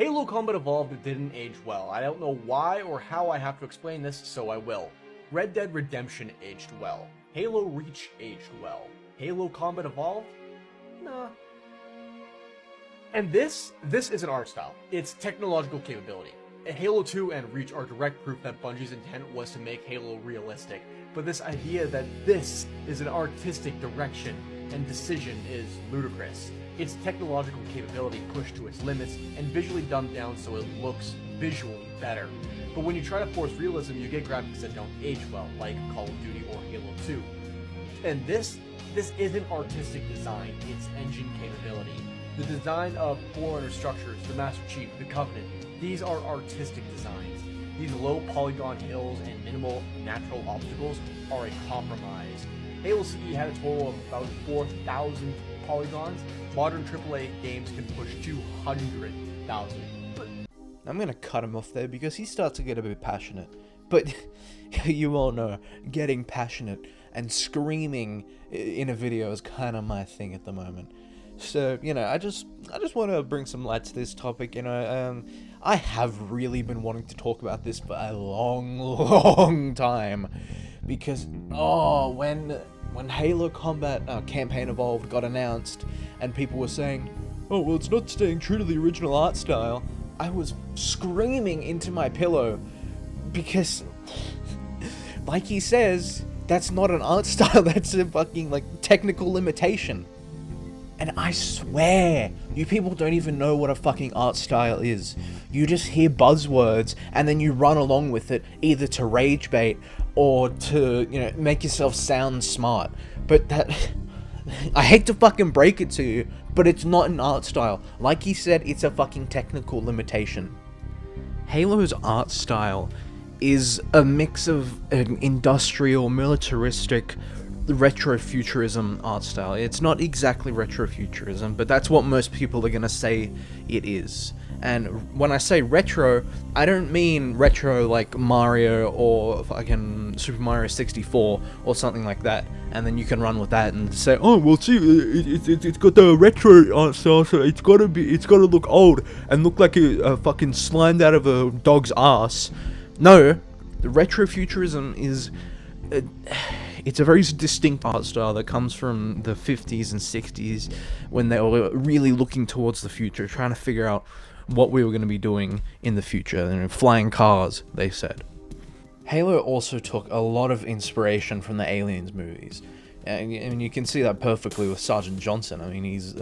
Halo Combat Evolved didn't age well. I don't know why or how I have to explain this, so I will. Red Dead Redemption aged well. Halo Reach aged well. Halo Combat Evolved? Nah. And this is an art style. It's technological capability. Halo 2 and Reach are direct proof that Bungie's intent was to make Halo realistic, but this idea that this is an artistic direction and decision is ludicrous. It's technological capability pushed to its limits and visually dumbed down so it looks visually better. But when you try to force realism, you get graphics that don't age well, like Call of Duty or Halo 2. And this isn't artistic design, it's engine capability. The design of Forerunner structures, the Master Chief, the Covenant, these are artistic designs. These low polygon hills and minimal natural obstacles are a compromise. Halo CE had a total of about 4,000 polygons. Modern AAA games can push 200,000. I'm gonna cut him off there because he starts to get a bit passionate. But you all know, getting passionate and screaming in a video is kind of my thing at the moment. So, I just want to bring some light to this topic. I have really been wanting to talk about this for a long time, because when Halo Combat Campaign Evolved got announced and people were saying, oh well, it's not staying true to the original art style, I was screaming into my pillow because, like he says, that's not an art style, that's a fucking technical limitation. And I swear, you people don't even know what a fucking art style is. You just hear buzzwords and then you run along with it, either to rage bait or to, make yourself sound smart. But I hate to fucking break it to you, but it's not an art style. Like he said, it's a fucking technical limitation. Halo's art style is a mix of an industrial, militaristic, retrofuturism art style. It's not exactly retrofuturism, but that's what most people are gonna say it is. And when I say retro, I don't mean retro like Mario or fucking Super Mario 64 or something like that, and then you can run with that and say, oh well, see, it's got the retro art style, so it's gotta look old and look like a fucking slimed out of a dog's ass. No, the retrofuturism is it's a very distinct art style that comes from the 50s and 60s, when they were really looking towards the future, trying to figure out what we were going to be doing in the future. Flying cars, they said. Halo also took a lot of inspiration from the Aliens movies, and you can see that perfectly with Sergeant Johnson. I mean, he's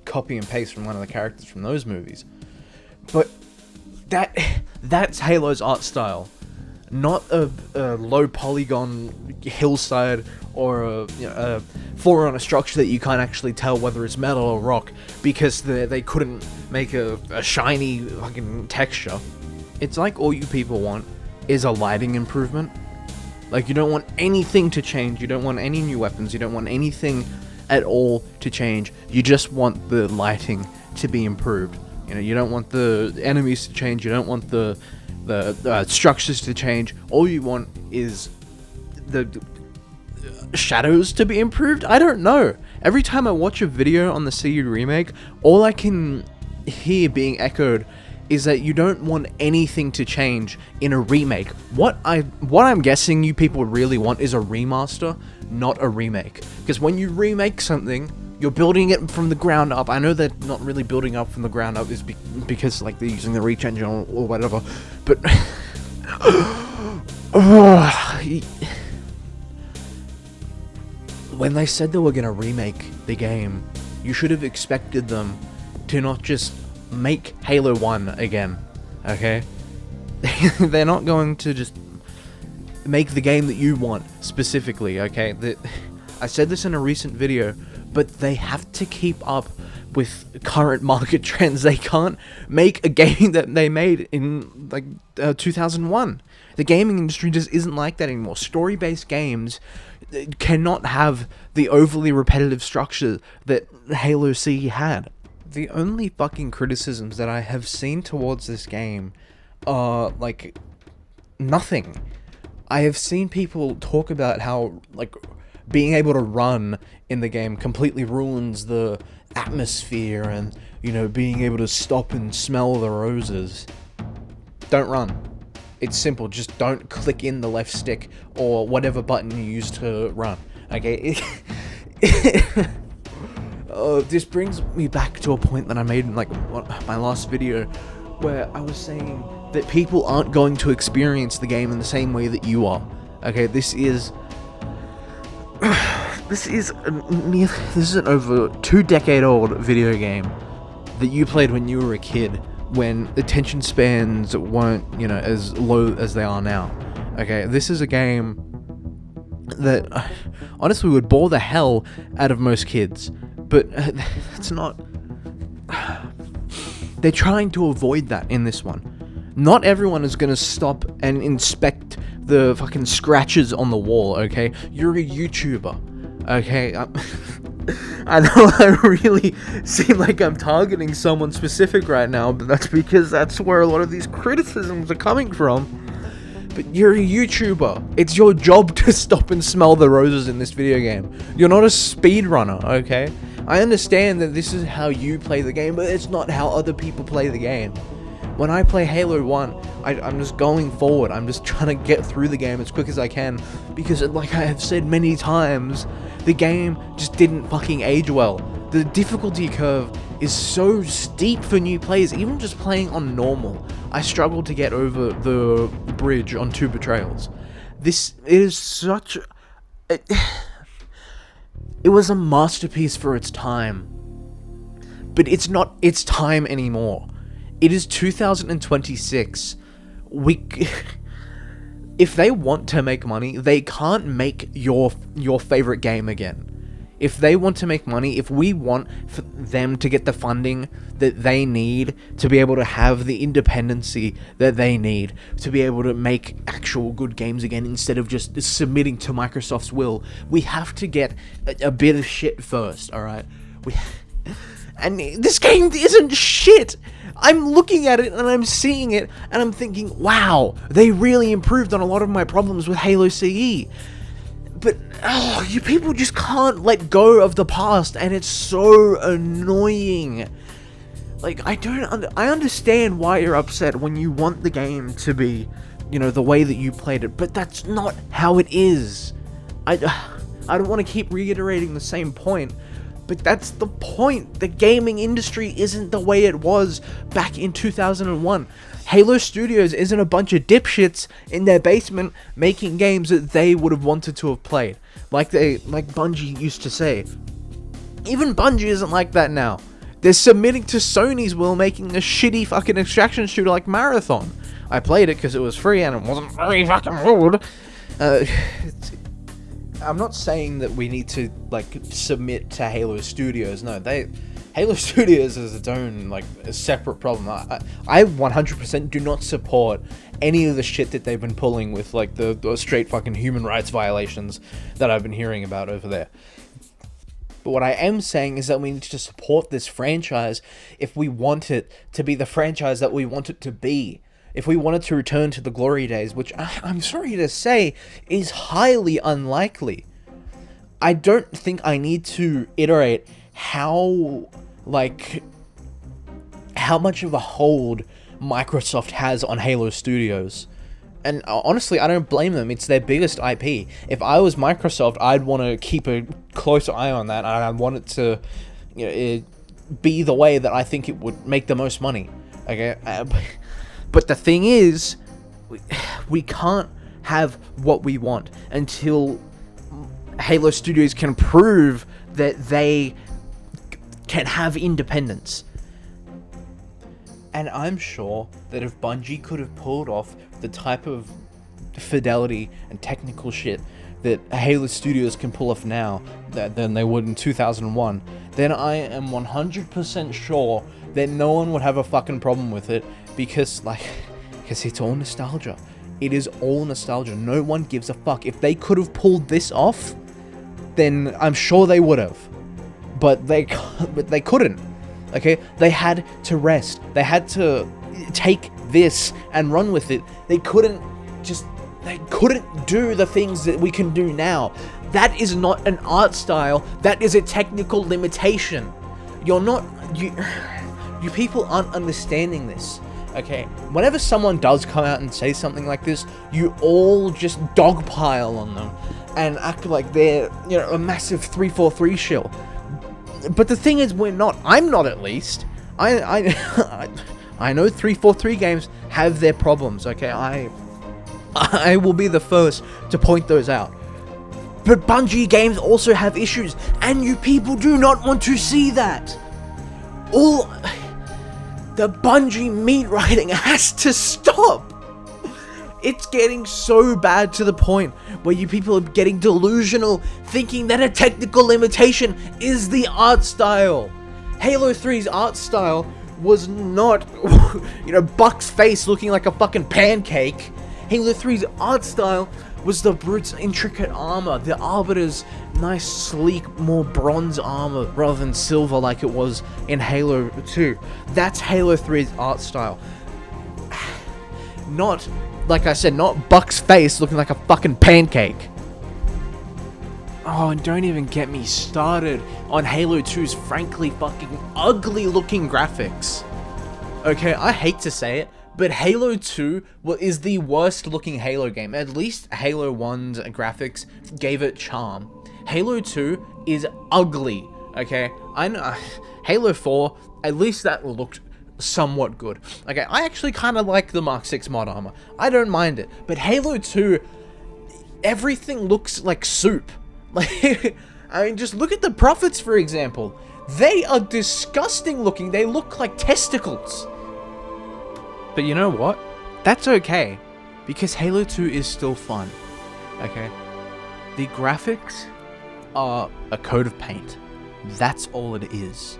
copy and paste from one of the characters from those movies. But that's Halo's art style. Not a low polygon hillside or a Forerunner structure that you can't actually tell whether it's metal or rock because they couldn't make a shiny fucking texture. It's like all you people want is a lighting improvement. Like, you don't want anything to change, you don't want any new weapons, you don't want anything at all to change, you just want the lighting to be improved. You don't want the enemies to change, you don't want the structures to change. All you want is the shadows to be improved. I don't know. Every time I watch a video on the CE remake, all I can hear being echoed is that you don't want anything to change in a remake. What I'm guessing you people really want is a remaster, not a remake. Because when you remake something, you're building it from the ground up. I know they're not really building up from the ground up is because they're using the Reach engine or whatever, but when they said they were gonna remake the game, you should have expected them to not just make Halo 1 again, okay? They're not going to just make the game that you want specifically, okay? I said this in a recent video, but they have to keep up with current market trends. They can't make a game that they made in 2001. The gaming industry just isn't like that anymore. Story-based games cannot have the overly repetitive structure that Halo CE had. The only fucking criticisms that I have seen towards this game are nothing. I have seen people talk about how being able to run in the game completely ruins the atmosphere, and being able to stop and smell the roses. Don't run. It's simple. Just don't click in the left stick or whatever button you use to run. Okay? This brings me back to a point that I made in my last video, where I was saying that people aren't going to experience the game in the same way that you are. Okay, this is an over 2-decade-old video game that you played when you were a kid, when attention spans weren't, as low as they are now. Okay, this is a game that honestly would bore the hell out of most kids, but it's not. They're trying to avoid that in this one. Not everyone is gonna stop and inspect the fucking scratches on the wall, okay? You're a YouTuber, okay? I know I really seem like I'm targeting someone specific right now, but that's because that's where a lot of these criticisms are coming from. But you're a YouTuber. It's your job to stop and smell the roses in this video game. You're not a speedrunner, okay? I understand that this is how you play the game, but it's not how other people play the game. When I play Halo 1, I'm just going forward. I'm just trying to get through the game as quick as I can, because like I have said many times, the game just didn't fucking age well. The difficulty curve is so steep for new players, even just playing on normal. I struggled to get over the bridge on 2 Betrayals. It was a masterpiece for its time. But it's not its time anymore. It is 2026. If they want to make money, they can't make your favorite game again. If they want to make money, if we want for them to get the funding that they need to be able to have the independency that they need to be able to make actual good games again instead of just submitting to Microsoft's will, we have to get a bit of shit first, alright? And this game isn't shit! I'm looking at it and I'm seeing it and I'm thinking, wow, they really improved on a lot of my problems with Halo CE. But, you people just can't let go of the past, and it's so annoying. Like, I understand why you're upset when you want the game to be, the way that you played it, but that's not how it is. I don't want to keep reiterating the same point, but that's the point. The gaming industry isn't the way it was back in 2001. Halo Studios isn't a bunch of dipshits in their basement making games that they would have wanted to have played. Like Bungie used to say. Even Bungie isn't like that now. They're submitting to Sony's will, making a shitty fucking extraction shooter like Marathon. I played it because it was free and it wasn't very fucking good. I'm not saying that we need to submit to Halo Studios. No, Halo Studios is its own a separate problem. I 100% do not support any of the shit that they've been pulling with the straight fucking human rights violations that I've been hearing about over there. But what I am saying is that we need to support this franchise if we want it to be the franchise that we want it to be. If we want it to return to the glory days, which I'm sorry to say is highly unlikely. I don't think I need to iterate how much of a hold Microsoft has on Halo Studios. And honestly, I don't blame them. It's their biggest IP. If I was Microsoft, I'd want to keep a close eye on that, and I'd want it to be the way that I think it would make the most money. Okay? But the thing is, we can't have what we want until Halo Studios can prove that they can have independence. And I'm sure that if Bungie could have pulled off the type of fidelity and technical shit that Halo Studios can pull off now than they would in 2001, then I am 100% sure that no one would have a fucking problem with it, because it's all nostalgia. It is all nostalgia. No one gives a fuck. If they could have pulled this off, then I'm sure they would have. But they couldn't. Okay? They had to rest. They had to take this and run with it. They couldn't do the things that we can do now. That is not an art style. That is a technical limitation. You people aren't understanding this. Okay, whenever someone does come out and say something like this, you all just dogpile on them and act like they're, you know, a massive 343 shill. But the thing is, we're not. I'm not, at least. I know 343 games have their problems. Okay, I will be the first to point those out. But Bungie games also have issues, and you people do not want to see that. The Bungie meat writing has to stop. It's getting so bad to the point where you people are getting delusional, thinking that a technical limitation is the art style. Halo 3's art style was not, you know, Buck's face looking like a fucking pancake. Halo 3's art style was the Brute's intricate armor, the Arbiter's nice, sleek, more bronze armor rather than silver like it was in Halo 2. That's Halo 3's art style. Not, like I said, not Buck's face looking like a fucking pancake. Oh, and don't even get me started on Halo 2's frankly fucking ugly looking graphics. Okay, I hate to say it, but Halo 2 is the worst looking Halo game. At least Halo 1's graphics gave it charm. Halo 2 is ugly, okay? I know Halo 4, at least that looked somewhat good. Okay, I actually kind of like the Mark 6 mod armor. I don't mind it. But Halo 2, everything looks like soup. Like, I mean, just look at the Prophets, for example. They are disgusting looking. They look like testicles. But you know what? That's okay, because Halo 2 is still fun, okay? The graphics are a coat of paint. That's all it is,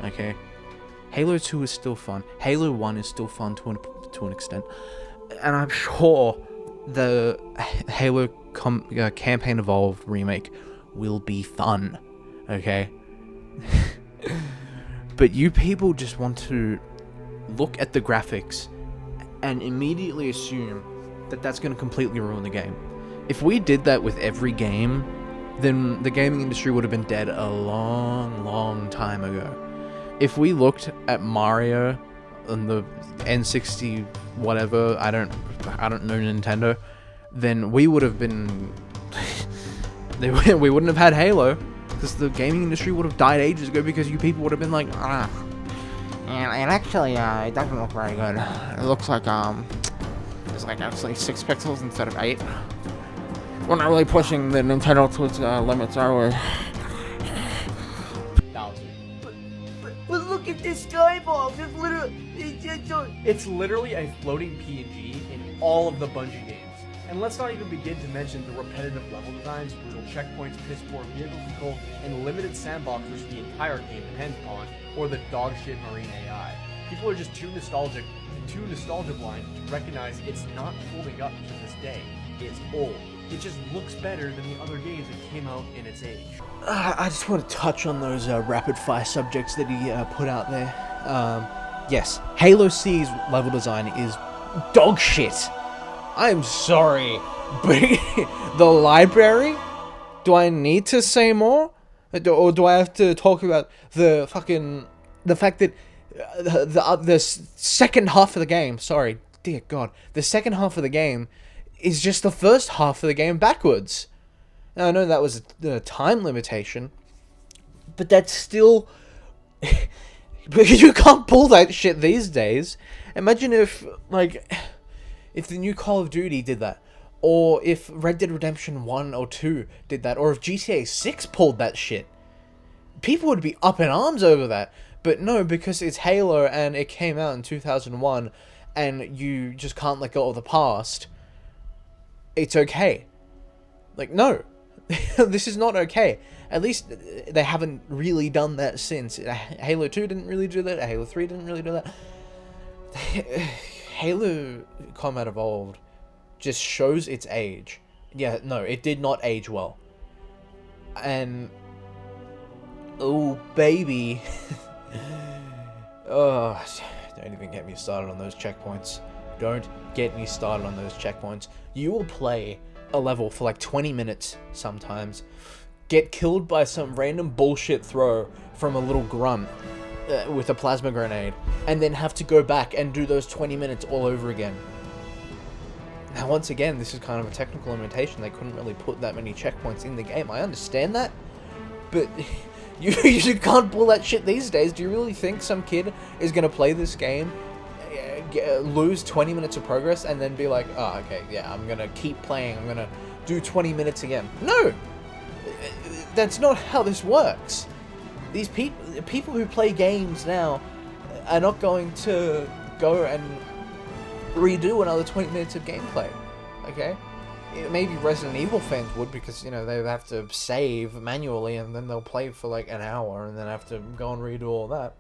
okay? Halo 2 is still fun. Halo 1 is still fun to an extent. And I'm sure the Halo Campaign Evolved remake will be fun, okay? But you people just want to look at the graphics and immediately assume that that's going to completely ruin the game. If we did that with every game, then the gaming industry would have been dead a long, long time ago. If we looked at Mario on the N60 whatever, I don't know Nintendo, then we would have been we wouldn't have had Halo, because the gaming industry would have died ages ago, because you people would have been like, and actually, it doesn't look very good. It looks like, it's like actually 6 pixels instead of 8. We're not really pushing the Nintendo to its limits, are we? But look at this skybox! It's literally a floating PNG in all of the Bungie games. And let's not even begin to mention the repetitive level designs, brutal checkpoints, piss-poor vehicle control, and limited sandbox which the entire game depends upon, or the dogshit marine AI. People are just too nostalgic and too nostalgia blind to recognize it's not holding up to this day. It's old. It just looks better than the other games that came out in its age. I just want to touch on those rapid-fire subjects that he put out there. Yes, Halo C's level design is dog shit. I'm sorry, but the library? Do I need to say more? Or do I have to talk about the fact that the second half of the game, sorry, dear God, the second half of the game is just the first half of the game backwards. Now, I know that was a time limitation, but that's still... you can't pull that shit these days. Imagine if, like... if the new Call of Duty did that, or if Red Dead Redemption 1 or 2 did that, or if GTA 6 pulled that shit, people would be up in arms over that. But no, because it's Halo and it came out in 2001, and you just can't let go of the past, it's okay. Like, no. This is not okay. At least they haven't really done that since. Halo 2 didn't really do that, Halo 3 didn't really do that. Halo Combat Evolved just shows its age. Yeah, no, it did not age well. And... oh, baby. Oh, don't even get me started on those checkpoints. Don't get me started on those checkpoints. You will play a level for like 20 minutes sometimes, get killed by some random bullshit throw from a little grunt, with a plasma grenade, and then have to go back and do those 20 minutes all over again. Now, once again, this is kind of a technical limitation. They couldn't really put that many checkpoints in the game. I understand that, but you can't pull that shit these days. Do you really think some kid is going to play this game, lose 20 minutes of progress, and then be like, oh, okay, yeah, I'm going to keep playing. I'm going to do 20 minutes again. No! That's not how this works. These people who play games now are not going to go and redo another 20 minutes of gameplay, okay? Maybe Resident Evil fans would, because, you know, they have to save manually and then they'll play for like an hour and then have to go and redo all that.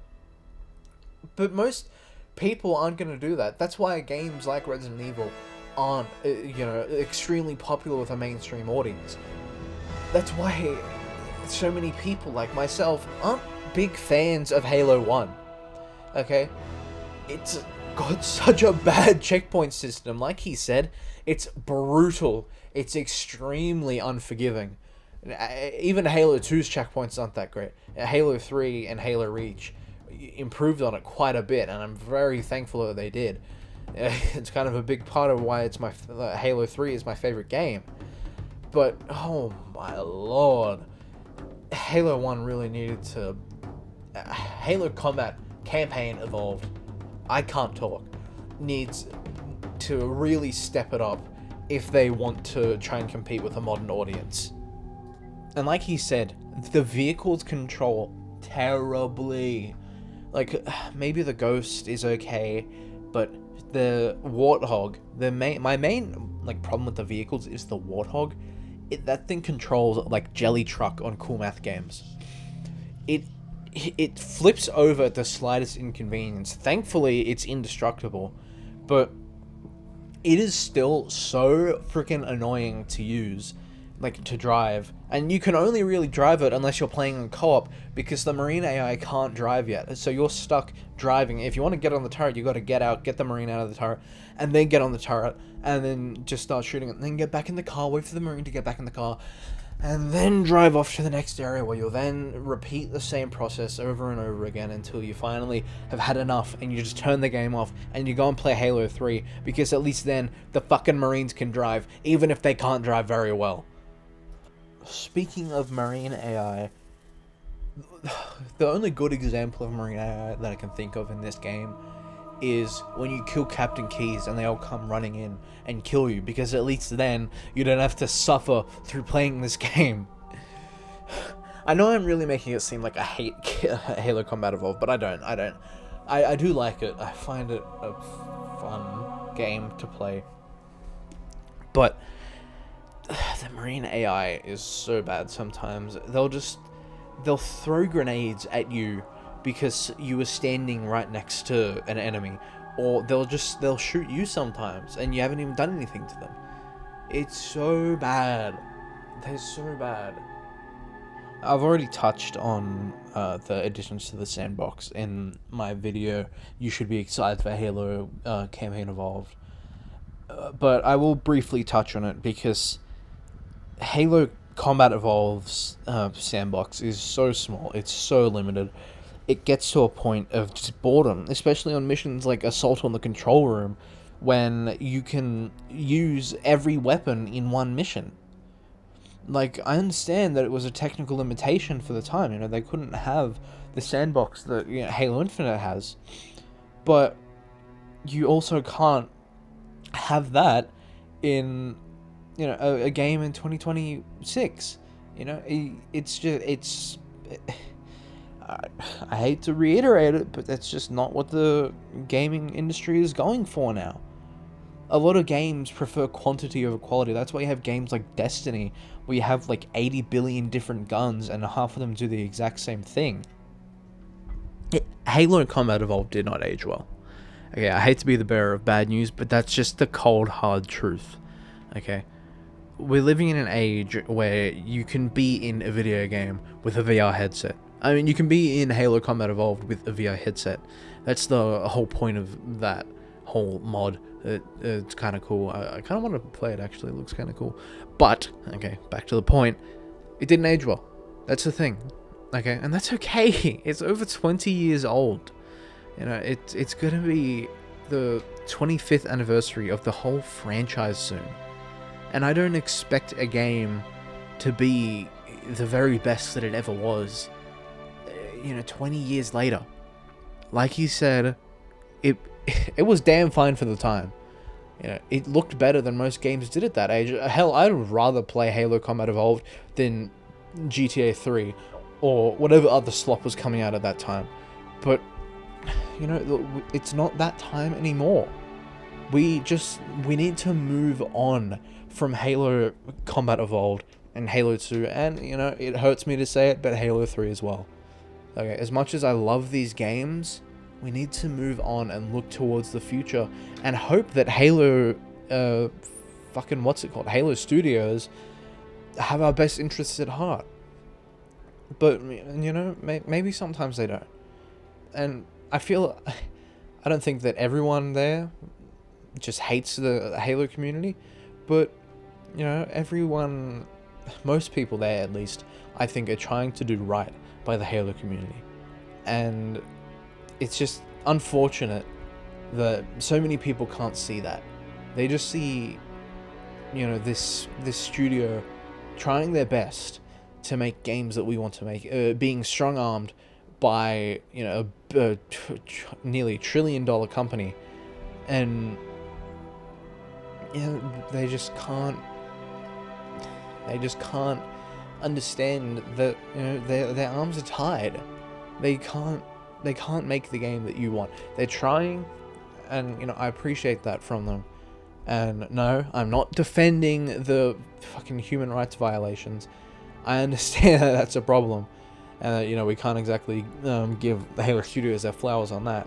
But most people aren't going to do that. That's why games like Resident Evil aren't, you know, extremely popular with a mainstream audience. That's why so many people like myself aren't big fans of Halo 1, okay? It's got such a bad checkpoint system. Like he said, it's brutal. It's extremely unforgiving. Even Halo 2's checkpoints aren't that great. Halo 3 and Halo Reach improved on it quite a bit, and I'm very thankful that they did. It's kind of a big part of why it's Halo 3 is my favorite game. But, oh my lord, Halo 1 really needed to... Halo Combat Campaign Evolved, I can't talk, needs to really step it up if they want to try and compete with a modern audience. And like he said, the vehicles control terribly. Like, maybe the Ghost is okay, but the Warthog, my main like problem with the vehicles is the Warthog. That thing controls like Jelly Truck on Cool Math games. It flips over at the slightest inconvenience. Thankfully, it's indestructible, but it is still so freaking annoying to use, like to drive. And you can only really drive it unless you're playing on co-op, because the Marine AI can't drive yet. So you're stuck driving. If you want to get on the turret, you got to get out, get the Marine out of the turret, and then get on the turret, and then just start shooting it, and then get back in the car, wait for the Marine to get back in the car, and then drive off to the next area, where you'll then repeat the same process over and over again until you finally have had enough and you just turn the game off and you go and play Halo 3, because at least then the fucking Marines can drive, even if they can't drive very well. Speaking of Marine AI, the only good example of Marine AI that I can think of in this game is when you kill Captain Keyes and they all come running in and kill you, because at least then you don't have to suffer through playing this game. I know I'm really making it seem like I hate Halo Combat Evolved, but I don't. I do like it. I find it a fun game to play. But the Marine AI is so bad sometimes. They'll throw grenades at you because you were standing right next to an enemy, or they'll shoot you sometimes and you haven't even done anything to them. It's so bad. They're so bad. I've already touched on the additions to the sandbox in my video. You should be excited for Halo Campaign Evolved, but I will briefly touch on it because Halo Combat Evolved's sandbox is so small. It's so limited. It gets to a point of just boredom, especially on missions like Assault on the Control Room, when you can use every weapon in one mission. Like, I understand that it was a technical limitation for the time, you know, they couldn't have the sandbox that, you know, Halo Infinite has, but you also can't have that in, you know, a game in 2026, you know, I hate to reiterate it, but that's just not what the gaming industry is going for now. A lot of games prefer quantity over quality. That's why you have games like Destiny, where you have like 80 billion different guns and half of them do the exact same thing. Halo Combat Evolved did not age well. Okay, I hate to be the bearer of bad news, but that's just the cold, hard truth. Okay? We're living in an age where you can be in a video game with a VR headset. I mean, you can be in Halo Combat Evolved with a VR headset. That's the whole point of that whole mod. It's kind of cool. I kind of want to play it, actually. It looks kind of cool. But, okay, back to the point. It didn't age well. That's the thing. Okay, and that's okay. It's over 20 years old. You know, it's gonna be the 25th anniversary of the whole franchise soon. And I don't expect a game to be the very best that it ever was, 20 years later. Like you said, it was damn fine for the time. It looked better than most games did at that age. Hell, I'd rather play Halo Combat Evolved than GTA 3 or whatever other slop was coming out at that time. But, it's not that time anymore. We need to move on from Halo Combat Evolved and Halo 2, and, it hurts me to say it, but Halo 3 as well. Okay, as much as I love these games, we need to move on and look towards the future and hope that Halo, Halo Studios have our best interests at heart. But, maybe sometimes they don't. And I don't think that everyone there just hates the Halo community, but, most people there at least, I think are trying to do right by the Halo community. And it's just unfortunate that so many people can't see that. They just see, this studio trying their best to make games that we want to make, being strong-armed by, a nearly $1 trillion company, and they just can't understand that their arms are tied. They can't make the game that you want. They're trying, and I appreciate that from them. And no, I'm not defending the fucking human rights violations. I understand that that's a problem, and we can't exactly give the Halo Studios their flowers on that.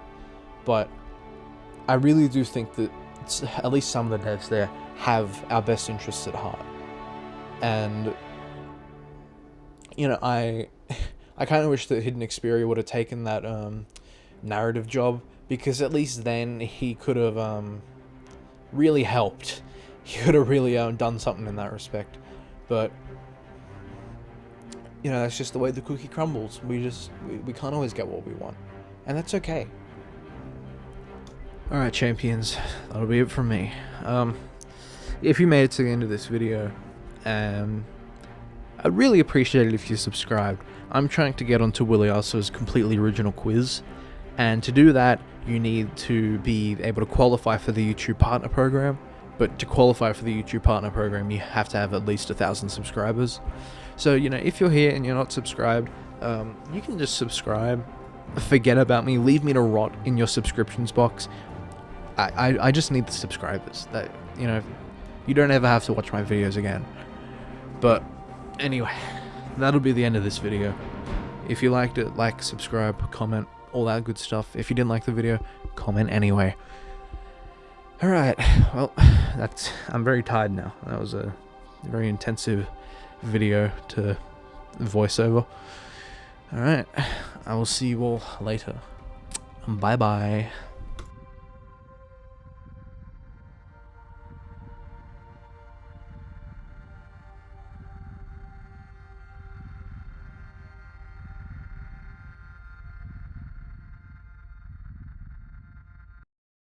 But I really do think that at least some of the devs there have our best interests at heart. And I kind of wish that Hidden Xperia would have taken that narrative job, because at least then he could have really helped. He could have really done something in that respect. But that's just the way the cookie crumbles. We can't always get what we want, and that's okay. Alright, champions, that'll be it from me. If you made it to the end of this video, I'd really appreciate it if you subscribed. I'm trying to get onto Willie Arso's completely original quiz, and to do that, you need to be able to qualify for the YouTube Partner Program. But to qualify for the YouTube Partner Program, you have to have at least 1,000 subscribers. So, if you're here and you're not subscribed, you can just subscribe, forget about me, leave me to rot in your subscriptions box. I just need the subscribers. That you don't ever have to watch my videos again. But anyway, that'll be the end of this video. If you liked it, like, subscribe, comment, all that good stuff. If you didn't like the video, comment anyway. Alright, well, I'm very tired now. That was a very intensive video to voiceover. Alright, I will see you all later. Bye bye.